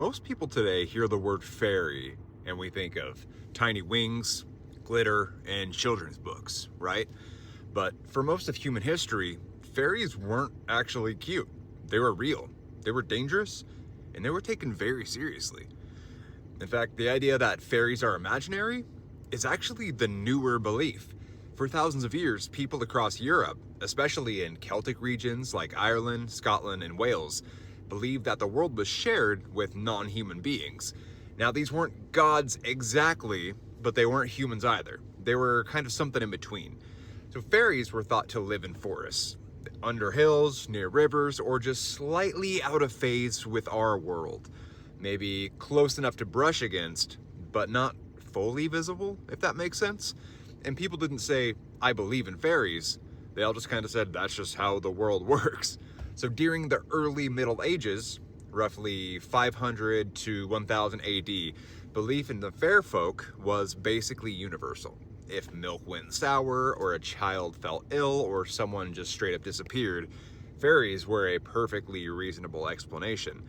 Most people today hear the word fairy and we think of tiny wings, glitter, and children's books, right? But for most of human history, fairies weren't actually cute. They were real, they were dangerous, and they were taken very seriously. In fact, the idea that fairies are imaginary is actually the newer belief. For thousands of years, people across Europe, especially in Celtic regions like Ireland, Scotland, and Wales, believed that the world was shared with non-human beings. Now, these weren't gods exactly, but they weren't humans either. They were kind of something in between. So fairies were thought to live in forests, under hills, near rivers, or just slightly out of phase with our world. Maybe close enough to brush against, but not fully visible, if that makes sense. And people didn't say, I believe in fairies. They all just kind of said, that's just how the world works. So during the early Middle Ages, roughly 500 to 1000 AD, belief in the fair folk was basically universal. If milk went sour, or a child fell ill, or someone just straight up disappeared, fairies were a perfectly reasonable explanation.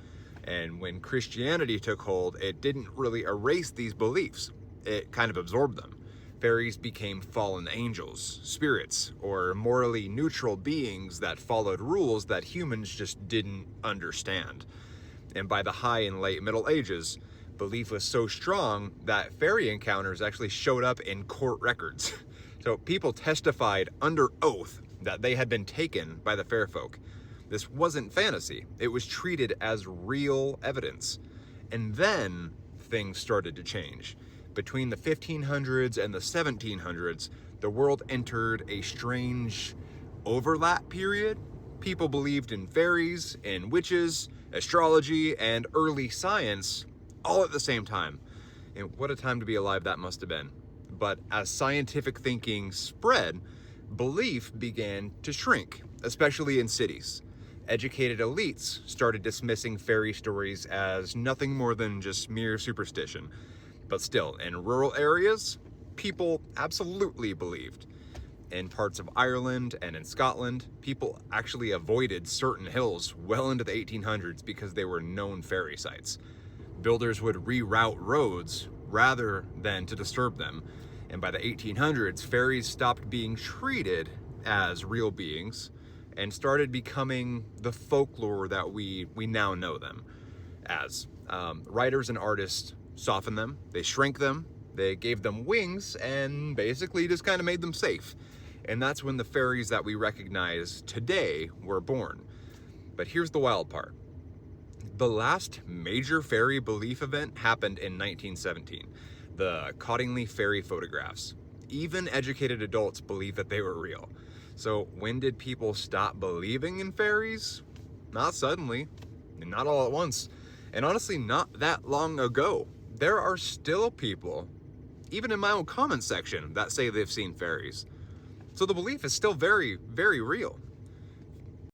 And when Christianity took hold, it didn't really erase these beliefs. It kind of absorbed them. Fairies became fallen angels, spirits, or morally neutral beings that followed rules that humans just didn't understand. And by the high and late Middle Ages, belief was so strong that fairy encounters actually showed up in court records. So people testified under oath that they had been taken by the fair folk. This wasn't fantasy. It was treated as real evidence. And then things started to change. Between the 1500s and the 1700s, the world entered a strange overlap period. People believed in fairies, in witches, astrology, and early science all at the same time. And what a time to be alive that must have been. But as scientific thinking spread, belief began to shrink, especially in cities. Educated elites started dismissing fairy stories as nothing more than just mere superstition. But still, in rural areas, people absolutely believed. In parts of Ireland and in Scotland, people actually avoided certain hills well into the 1800s because they were known fairy sites. Builders would reroute roads rather than to disturb them. And by the 1800s, fairies stopped being treated as real beings and started becoming the folklore that we now know them as. Writers and artists softened them, they shrank them, they gave them wings, and basically just kind of made them safe. And that's when the fairies that we recognize today were born. But here's the wild part. The last major fairy belief event happened in 1917, the Cottingley fairy photographs. Even educated adults believed that they were real. So when did people stop believing in fairies? Not suddenly, and not all at once, and honestly not that long ago. There are still people, even in my own comment section, that say they've seen fairies. So the belief is still very, very real.